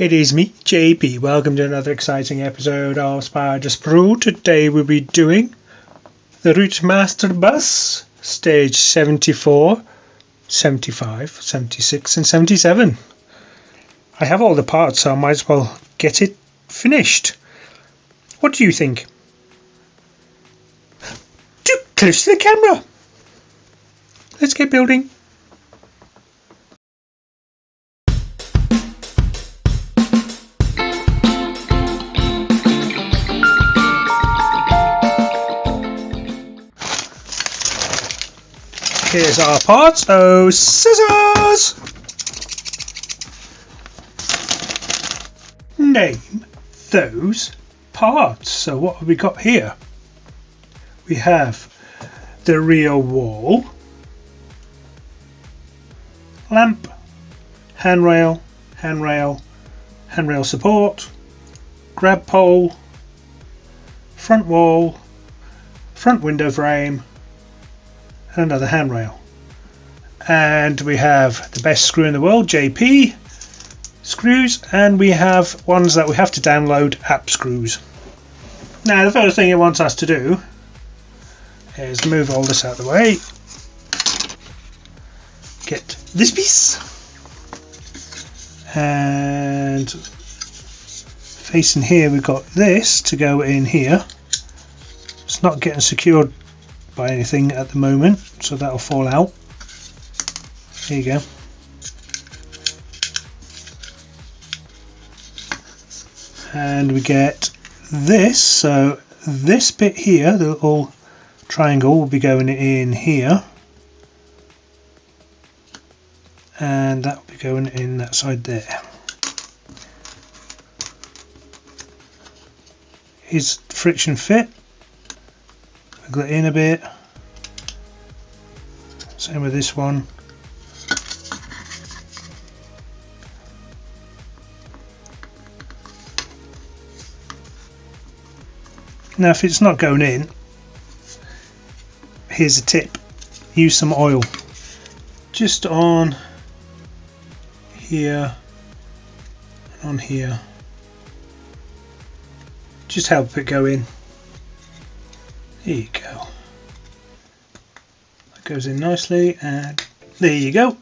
It is me, JP. Welcome to another exciting episode of Spider Sprue. Today we'll be doing the Routemaster bus, stage 74, 75, 76 and 77. I have all the parts, so I might as well get it finished. What do you think? Too close to the camera. Let's get building. Here's our parts. Oh, scissors! Name those parts. So what have we got here? We have the rear wall, lamp, handrail, handrail support, grab pole, front wall, front window frame, and another handrail. And we have the best screw in the world, JP screws, and we have ones that we have to download, app screws. Now the first thing it wants us to do is move all this out of the way, get this piece, and facing here we've got this to go in here. It's not getting secured by anything at the moment, so that'll fall out. There you go. And we get this, so this bit here, the little triangle, will be going in here, and that will be going in that side there. Here's friction fit. Wiggle it in a bit. Same with this one. Now if it's not going in, here's a tip. Use some oil just on here and on here. Just help it go in. There you go. That goes in nicely, and there you go.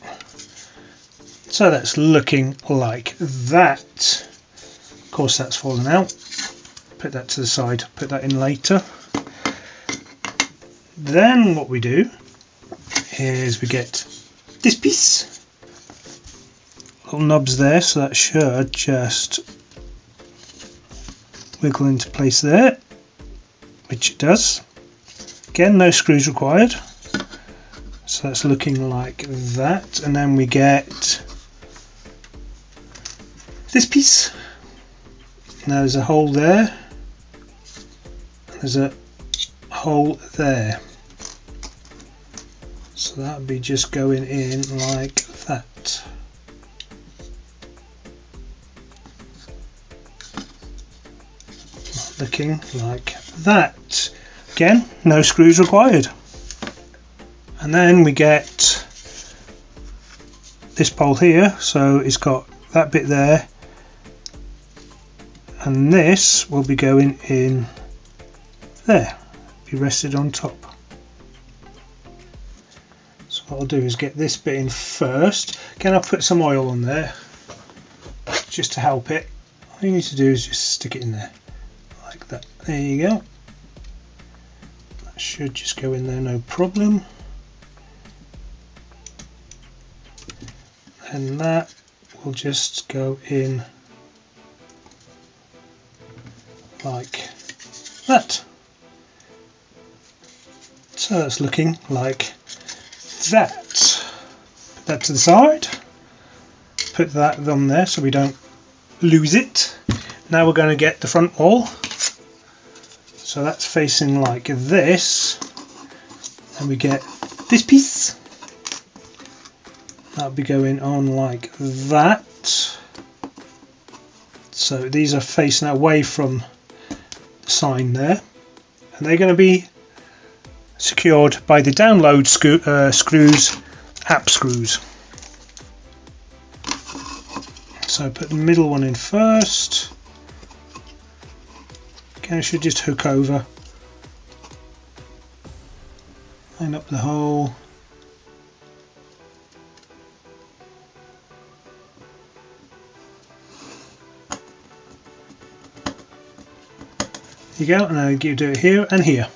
So that's looking like that. Of course that's fallen out. Put that to the side, put that in later. Then what we do is we get this piece. Little knobs there, so that should just wiggle into place there, which it does. Again, no screws required. So that's looking like that. And then we get this piece. Now there's a hole there. There's a hole there. So that would be just going in like that. Looking like that. Again, no screws required. And then we get this pole here, so it's got that bit there, and this will be going in there, be rested on top. So what I'll do is get this bit in first. Again, I'll put some oil on there just to help it. All you need to do is just stick it in there like that. There you go. That should just go in there, no problem. And that will just go in like that. So that's looking like that. Put that to the side. Put that on there so we don't lose it. Now we're going to get the front wall. So that's facing like this. And we get this piece. That'll be going on like that. So these are facing away from the sign there, and they're going to be secured by the download screws, app screws. So put the middle one in first. Okay, I should just hook over. Line up the hole. There you go, and now you do it here and here.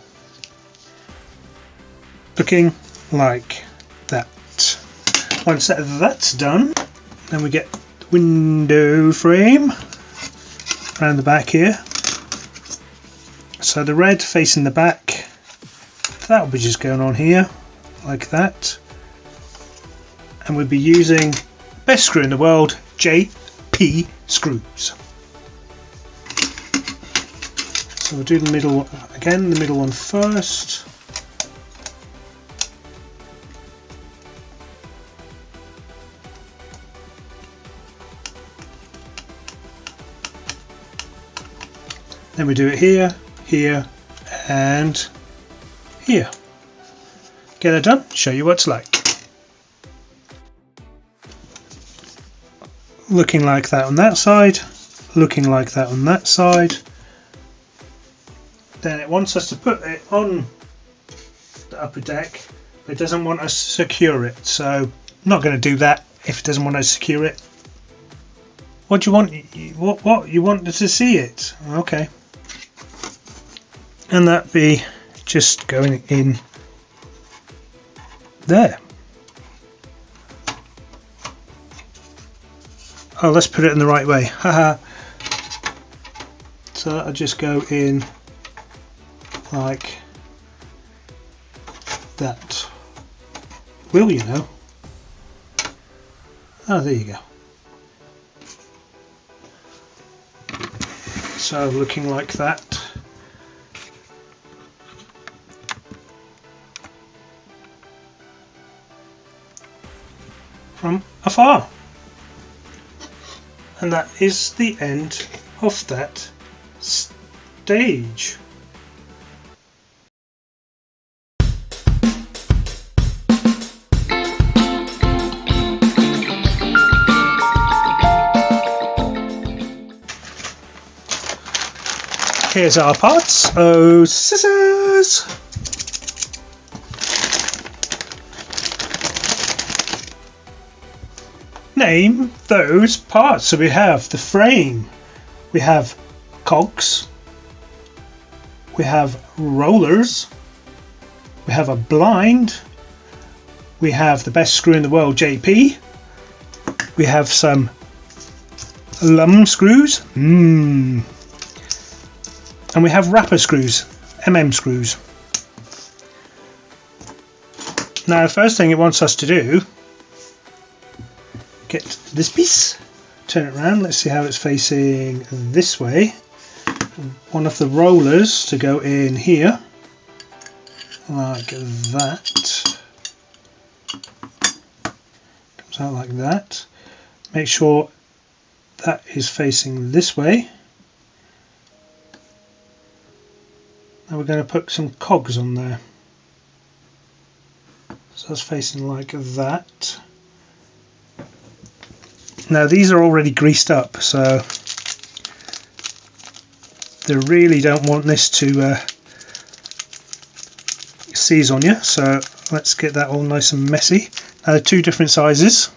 Looking like that. Once that's done, then we get the window frame around the back here. So the red facing the back, that'll be just going on here like that, and we'll be using best screw in the world, JP screws. So we'll do the middle again, the middle one first. Then we do it here, here, and here. Get that done, show you what it's like. Looking like that on that side, looking like that on that side. Then it wants us to put it on the upper deck, but it doesn't want us to secure it. So I'm not going to do that if it doesn't want us to secure it. What do you want? What you want to see it? Okay. And that be just going in there. Oh, let's put it in the right way. Haha. So that'll just go in like that. Will you know? Oh, there you go. So looking like that. From afar. And that is the end of that stage. Here's our parts. Oh, scissors! Name those parts. So we have the frame, we have cogs, we have rollers, we have a blind, we have the best screw in the world, JP, we have some lum screws, and we have wrapper screws, screws. Now, the first thing it wants us to do, get this piece, turn it around, let's see how it's facing this way. One of the rollers to go in here, like that. Comes out like that. Make sure that is facing this way. Now we're going to put some cogs on there. So that's facing like that. Now these are already greased up, so they really don't want this to seize on you, so let's get that all nice and messy. Now they're two different sizes.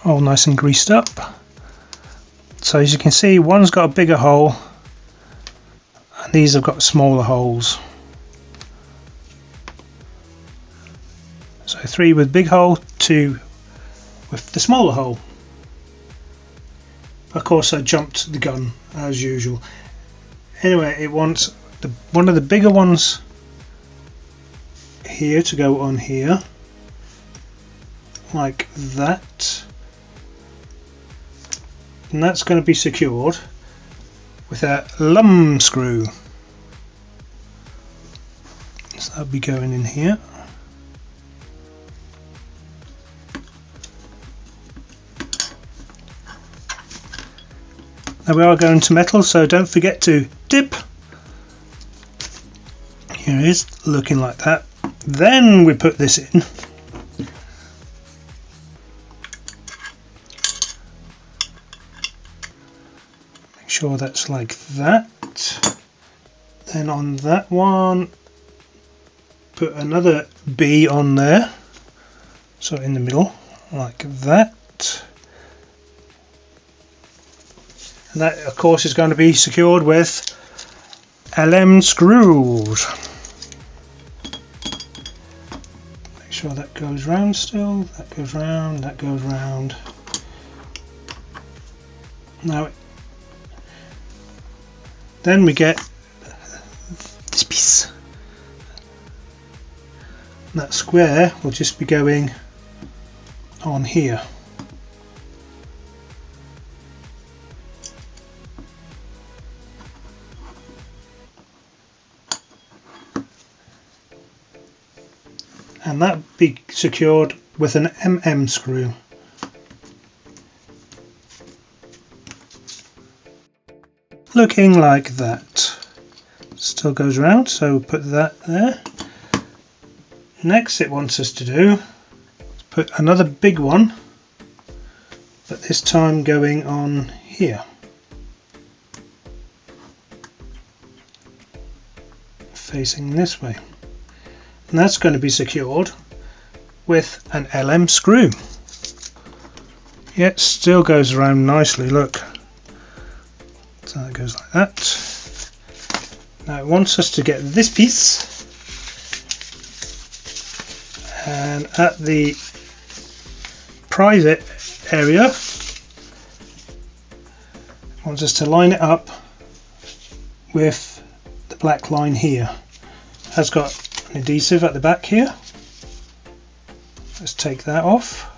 All nice and greased up. So as you can see, one's got a bigger hole and these have got smaller holes. So 3 with big hole, 2 with the smaller hole. Of course I jumped the gun as usual. Anyway, it wants one of the bigger ones here to go on here, like that. And that's going to be secured with a lum screw. So that'll be going in here. Now we are going to metal, so don't forget to dip. Here it is, looking like that. Then we put this in. Make sure that's like that. Then on that one, put another B on there, so in the middle, like that. And that, of course, is going to be secured with LM screws. Make sure that goes round still, that goes round, that goes round. Now, then we get this piece. That square will just be going on here. And that be secured with an MM screw. Looking like that. Still goes around, so put that there. Next it wants us to do is put another big one, but this time going on here. Facing this way. And that's going to be secured with an LM screw. Yeah, it still goes around nicely, look. So it goes like that. Now it wants us to get this piece, and at the private area it wants us to line it up with the black line here. It has got an adhesive at the back here. Let's take that off,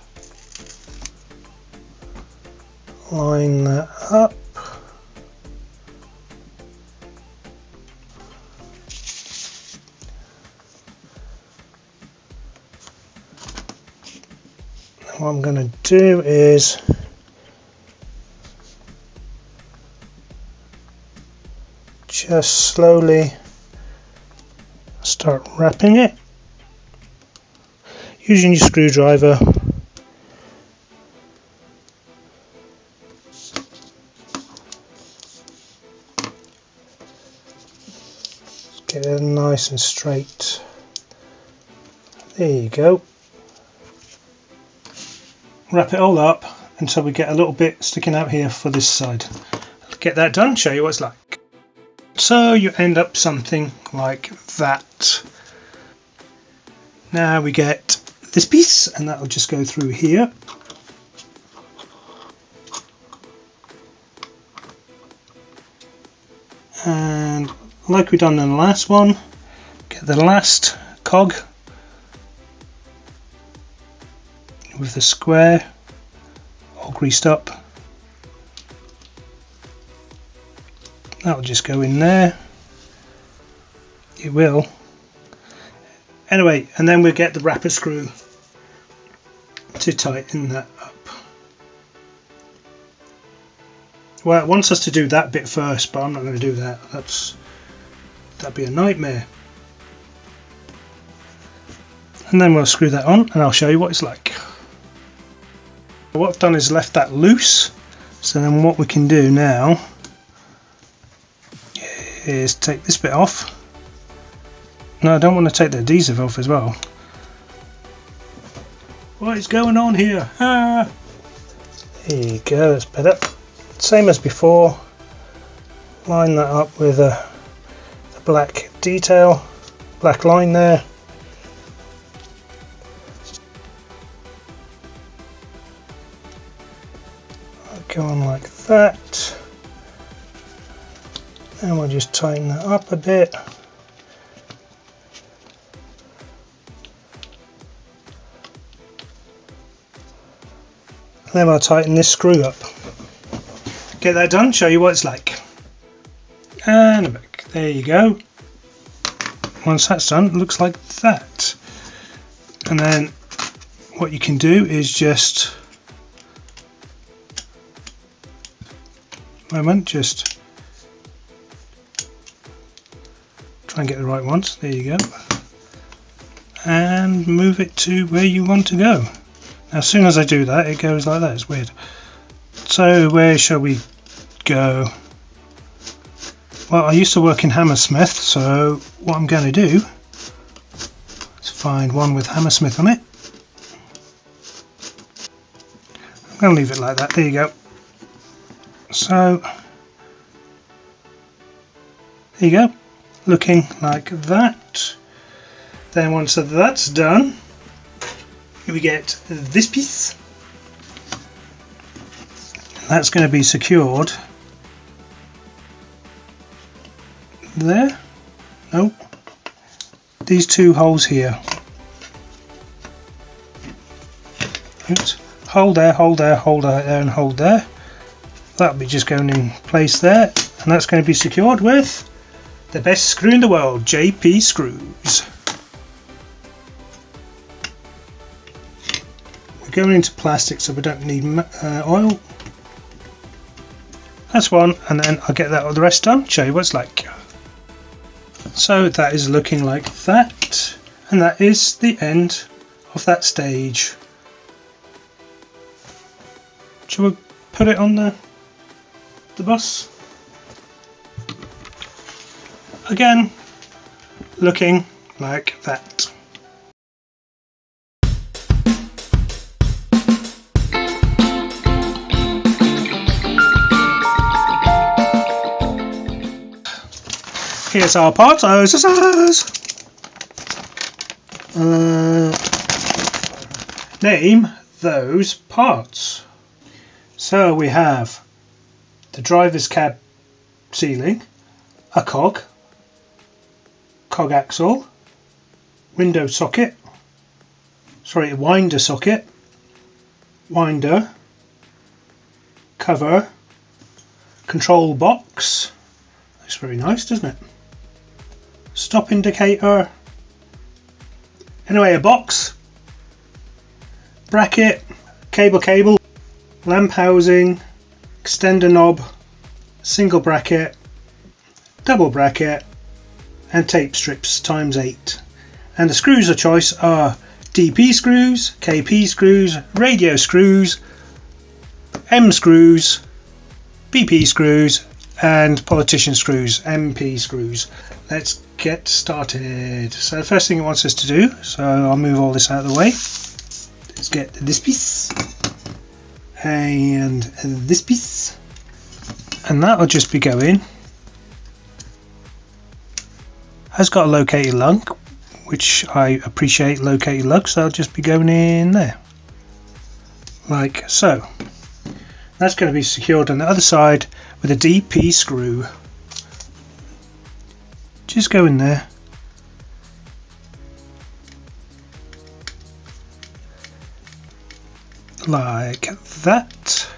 line that up. What I'm going to do is just slowly start wrapping it using your screwdriver. Get it nice and straight. There you go. Wrap it all up until we get a little bit sticking out here for this side. Get that done, show you what it's like. So you end up something like that. Now we get this piece, and that will just go through here. And like we done in the last one, get the last cog with the square all greased up. That'll just go in there. It will. Anyway, and then we'll get the wrapper screw to tighten that up. Well, it wants us to do that bit first, but I'm not going to do that. That'd be a nightmare. And then we'll screw that on, and I'll show you what it's like. What I've done is left that loose, so then what we can do now is take this bit off. No, I don't want to take the adhesive off as well. What is going on here? Ah! There you go, that's better. Same as before, line that up with the black detail, black line there. Go on like that, and we'll just tighten that up a bit. And then I'll tighten this screw up. Get that done, show you what it's like. And back. There you go. Once that's done, it looks like that. And then what you can do is just moment, just try and get the right ones. There you go. And move it to where you want to go. Now, as soon as I do that, it goes like that. It's weird. So where shall we go? Well, I used to work in Hammersmith, so what I'm going to do is find one with Hammersmith on it. I'm going to leave it like that. There you go. So there you go, looking like that. Then once that's done, we get this piece. That's going to be secured there. Nope. These two holes here. Oops. Hold there, hold there, hold there, and hold there. That'll be just going in place there, and that's going to be secured with the best screw in the world, JP screws. We're going into plastic, so we don't need oil. That's one, and then I'll get the rest done, show you what it's like. So that is looking like that, and that is the end of that stage. Shall we put it on the bus? Again, looking like that. Here's our parts. Name those parts. So we have the driver's cab ceiling, a cog axle, window socket, winder socket, winder, cover, control box. Looks very nice, doesn't it? Stop indicator, anyway, a box, bracket, cable, lamp housing, extender knob, single bracket, double bracket, and tape strips ×8. And the screws of choice are DP screws, KP screws, radio screws, M screws, BP screws, and politician screws, MP screws. Let's get started. So the first thing it wants us to do, so I'll move all this out of the way. Let's get this piece and this piece, and that'll just be going. Has got a located lug, which I appreciate located lugs, so I'll just be going in there like so. That's going to be secured on the other side with a DP screw. Just go in there. Like that.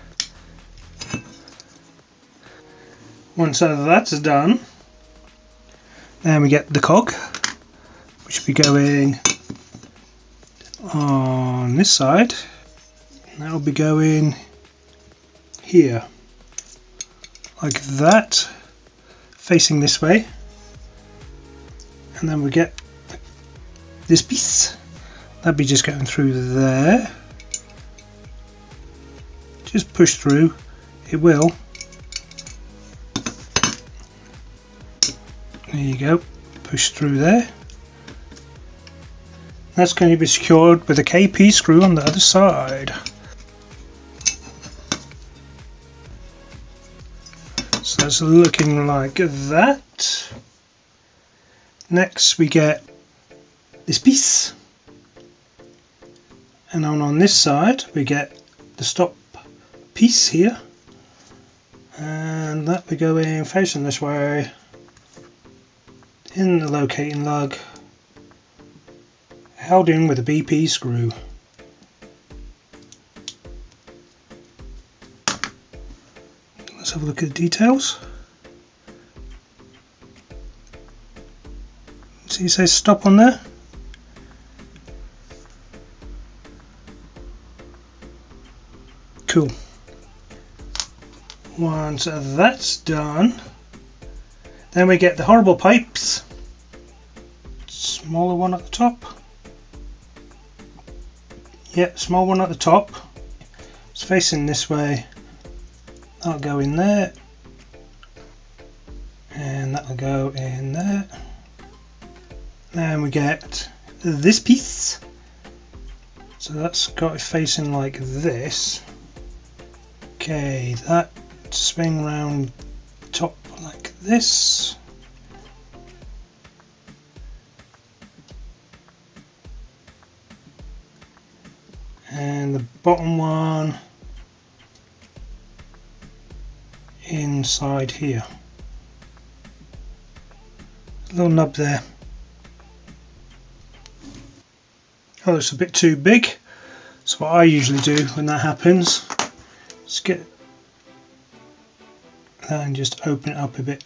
Once that's done, then we get the cog, which will be going on this side. That will be going here, like that, facing this way. And then we get this piece. That'll be just going through there. Just push through. It will. There you go. Push through there. That's going to be secured with a KP screw on the other side. So that's looking like that. Next we get this piece, and on this side we get the stop piece here, and that we go in facing this way in the locating lug, held in with a BP screw. Let's have a look at the details. See, it says stop on there. Cool. Once that's done, then we get the horrible pipes. Smaller one at the top. Yep, small one at the top. It's facing this way. That'll go in there. And that'll go in there. Then we get this piece. So that's got it facing like this. Okay, that swing round top like this. And the bottom one inside here. A little nub there. Oh, it's a bit too big. So what I usually do when that happens is get that and just open it up a bit.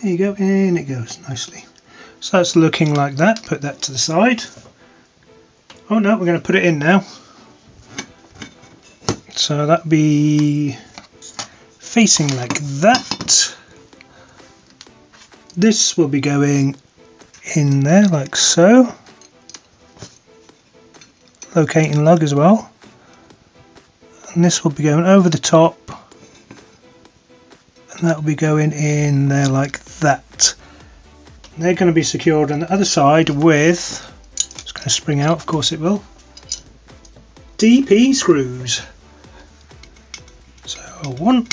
There you go, in it goes nicely. So that's looking like that. Put that to the side. Oh no, we're going to put it in now. So that'll be facing like that. This will be going in there like so. Locating lug as well. And this will be going over the top. And that will be going in there like that. And they're going to be secured on the other side with, it's going to spring out, of course it will, DP screws. So one,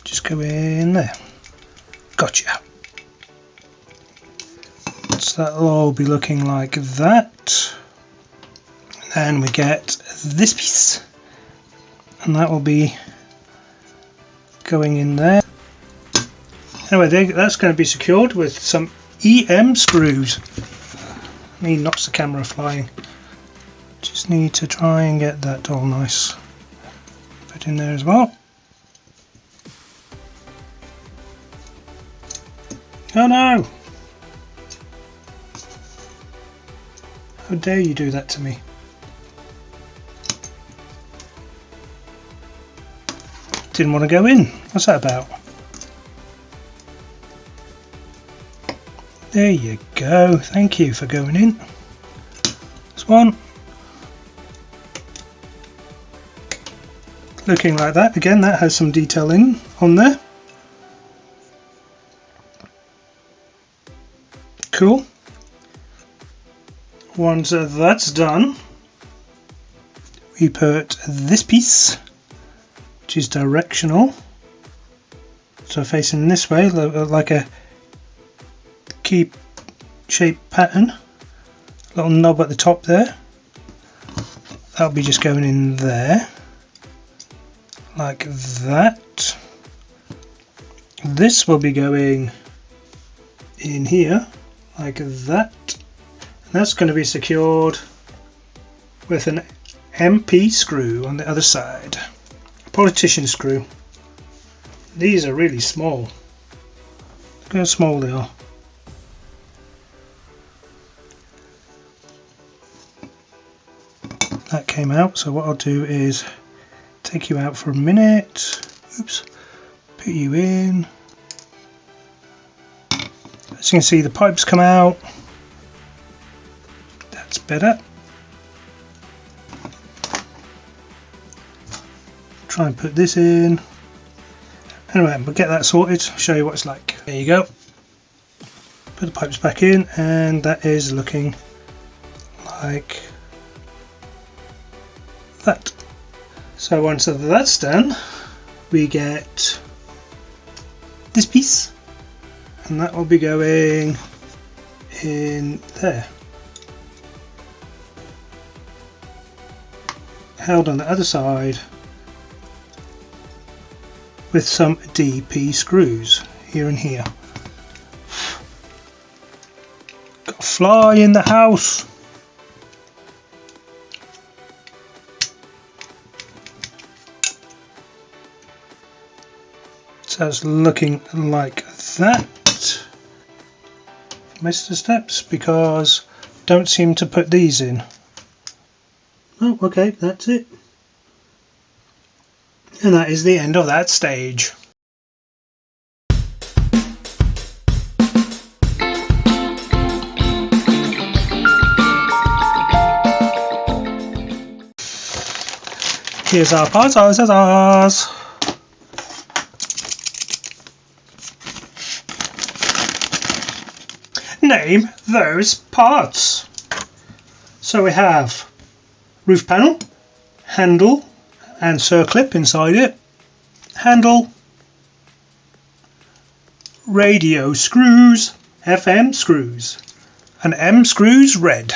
just go in there. Gotcha. So that'll all be looking like that. And we get this piece, and that will be going in there. Anyway, that's going to be secured with some EM screws. He knocks the camera flying. Just need to try and get that all nice. Put in there as well. Oh no! How dare you do that to me? Didn't want to go in. What's that about? There you go. Thank you for going in. This one. Looking like that. Again, that has some detail on there. Cool. Once that's done, we put this piece, which is directional, so facing this way, like a key shaped pattern. Little knob at the top there. That'll be just going in there, like that. This will be going in here, like that. That's going to be secured with an MP screw on the other side. A politician screw. These are really small. Look how small they are. That came out, so what I'll do is take you out for a minute. Oops. Put you in. As you can see, the pipes come out. That's better. Try and put this in. Anyway, we'll get that sorted, show you what it's like. There you go. Put the pipes back in, and that is looking like that. So once that's done, we get this piece, and that will be going in there. Held on the other side with some DP screws here and here. Got a fly in the house. So it's looking like that. Missed the steps because don't seem to put these in. Oh, okay, that's it. And that is the end of that stage. Here's our parts. Name those parts. So we have roof panel, handle and circlip inside it, handle, radio screws, FM screws, and M screws red.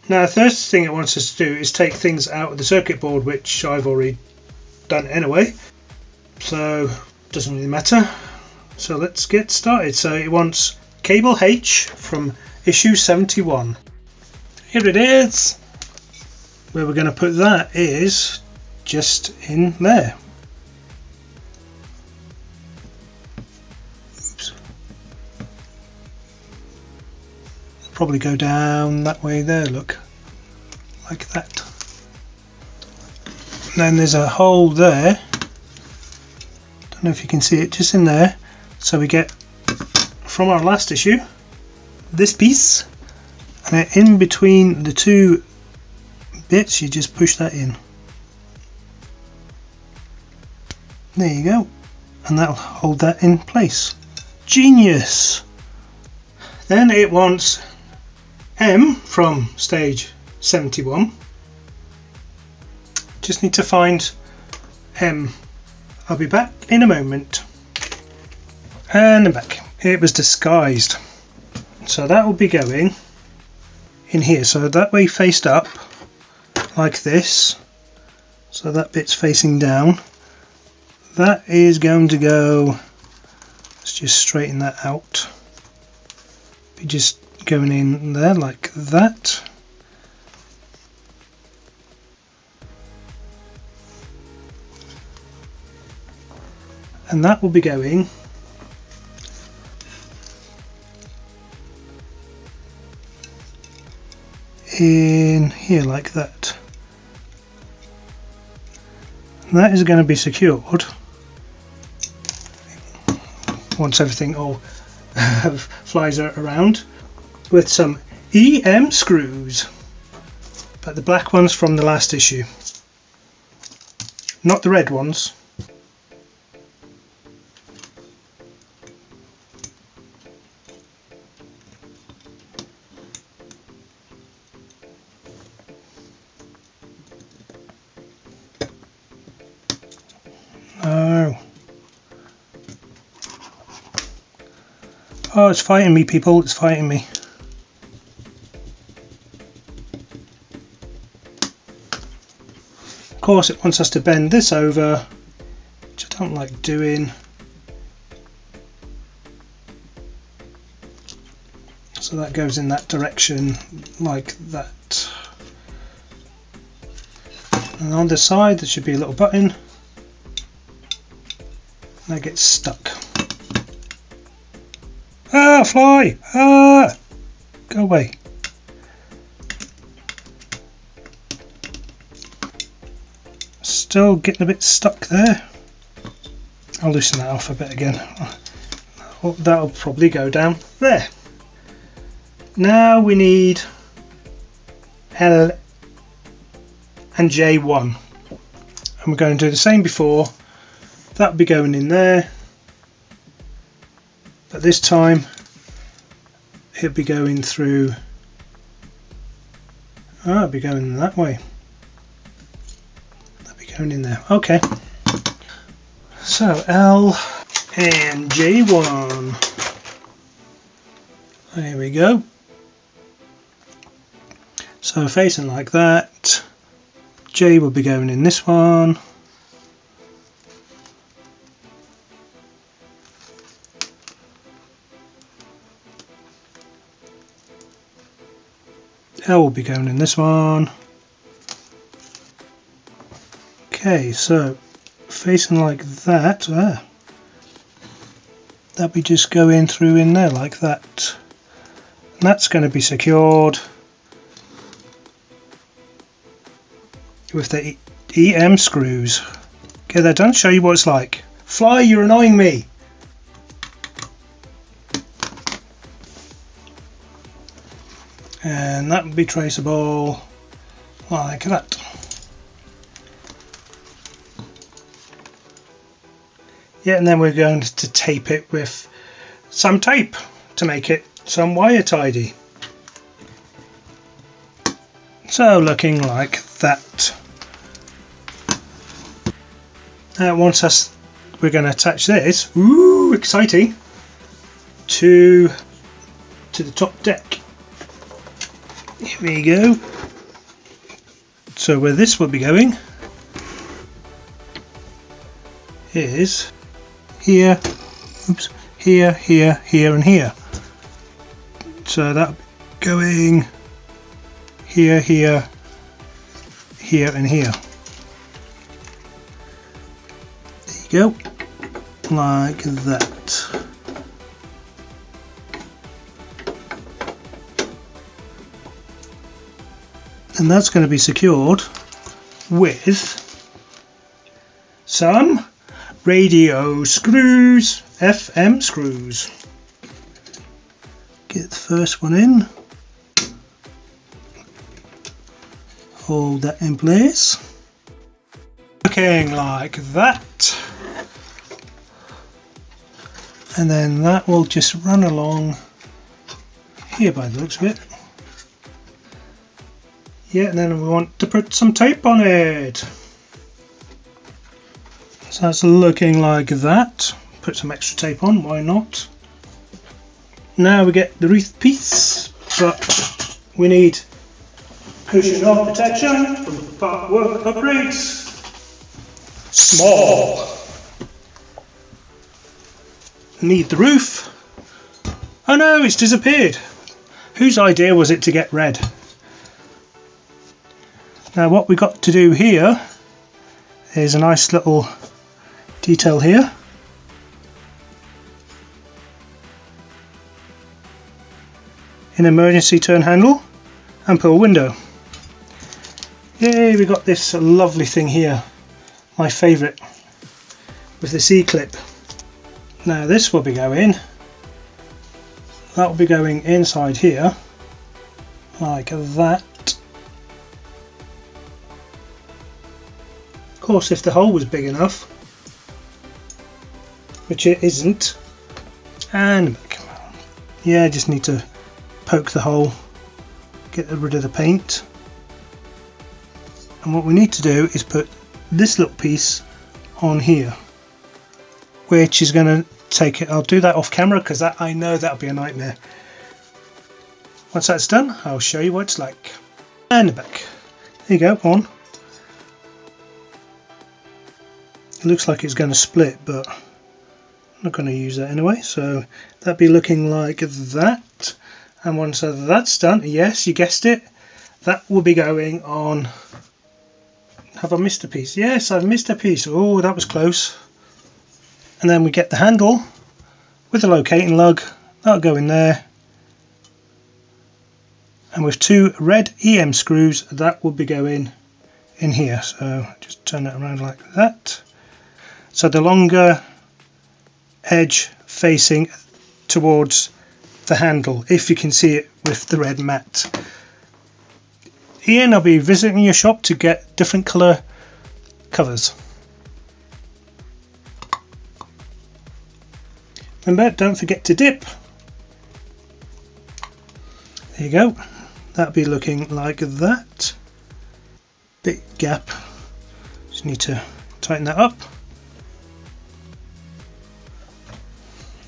Now the first thing it wants us to do is take things out of the circuit board, which I've already done anyway, so it doesn't really matter. So let's get started. So it wants cable H from issue 71. Here it is. Where we're going to put that is just in there. Oops. Probably go down that way there, look, like that. And then there's a hole there, don't know if you can see it, just in there. So we get from our last issue this piece, and then in between the two bits you just push that in. There you go, and that'll hold that in place. Genius! Then it wants M from stage 71. Just need to find M. I'll be back in a moment. And I'm back. It was disguised. So that will be going in here. So that way faced up like this. So that bit's facing down. That is going to go, let's just straighten that out. Be just going in there like that. And that will be going in here like that. And that is going to be secured once everything all flies around with some EM screws, but the black ones from the last issue, not the red ones. Oh, it's fighting me, people, it's fighting me. Of course it wants us to bend this over, which I don't like doing. So that goes in that direction like that. And on the side there should be a little button. That gets stuck. Ah, fly! Ah! Go away. Still getting a bit stuck there. I'll loosen that off a bit again. That'll probably go down there. Now we need L and J1. And we're going to do the same before. That'll be going in there. But this time it'll be going through, it'll be going that way. That'll be going in there. Okay. So L and J1. There we go. So facing like that. J will be going in this one. L will be going in this one. Okay, so facing like that, that'll be just going through in there like that. And that's going to be secured with the EM screws. Get that done, show you what it's like. Fly, you're annoying me. And that would be traceable like that. Yeah, and then we're going to tape it with some tape to make it some wire tidy. So looking like that. Once we're going to attach this, ooh, exciting, to the top deck. Here we go. So where this will be going is here, oops, here, here, here and here. So that going here, here, here and here. There you go, like that. And that's going to be secured with some radio screws, FM screws. Get the first one in, hold that in place, looking like that, and then that will just run along here by the looks of it. Yeah, and then we want to put some tape on it. So that's looking like that. Put some extra tape on, why not? Now we get the wreath piece, but we need cushion of protection from Partwork upgrades. Small. Need the roof. Oh no, it's disappeared. Whose idea was it to get red? Now what we got to do here is a nice little detail here. An emergency turn handle and pull window. Yay, we got this lovely thing here, my favourite, with the C-clip. Now this will be going, that will be going inside here like that. Of course, if the hole was big enough, which it isn't, and yeah, I just need to poke the hole, get rid of the paint, and what we need to do is put this little piece on here, which is going to take it. I'll do that off camera because I know that'll be a nightmare. Once that's done, I'll show you what it's like. And the back. There you go, on. It looks like it's going to split, but I'm not going to use that anyway, so that'll be looking like that. And once that's done, yes, you guessed it, that will be going on. Have I missed a piece? Yes, I've missed a piece. Oh, that was close. And then we get the handle with the locating lug, that'll go in there. And with two red EM screws, that will be going in here. So just turn it around like that. So the longer edge facing towards the handle, if you can see it with the red mat. Ian, I'll be visiting your shop to get different colour covers. Remember, don't forget to dip. There you go. That'll be looking like that. Big gap. Just need to tighten that up.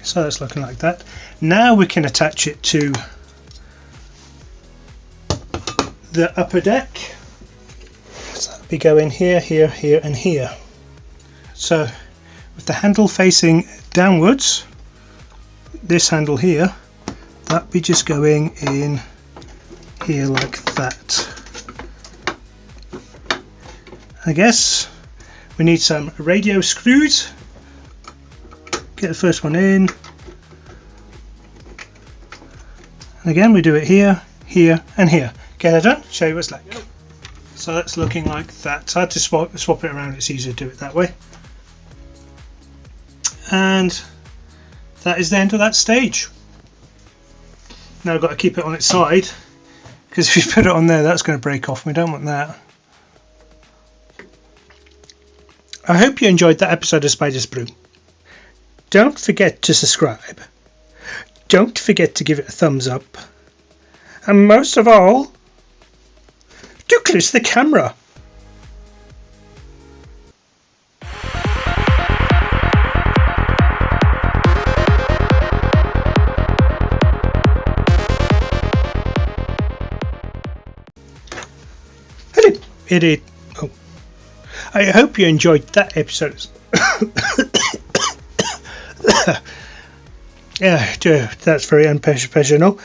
So that's looking like that. Now we can attach it to the upper deck. So that'll be going here, here, here and here. So with the handle facing downwards, this handle here, that'll be just going in here like that. I guess we need some radio screws. Get the first one in. And again we do it here, here and here. Get that done, show you what it's like. So that's looking like that. It's hard to swap it around, it's easier to do it that way. And that is the end of that stage. Now I've got to keep it on its side, because if you put it on there, that's going to break off. We don't want that. I hope you enjoyed that episode of Spider's Brew. Don't forget to subscribe. Don't forget to give it a thumbs up. And most of all, do close the camera. Hello, idiot. Oh. I hope you enjoyed that episode. Yeah, that's very unprofessional.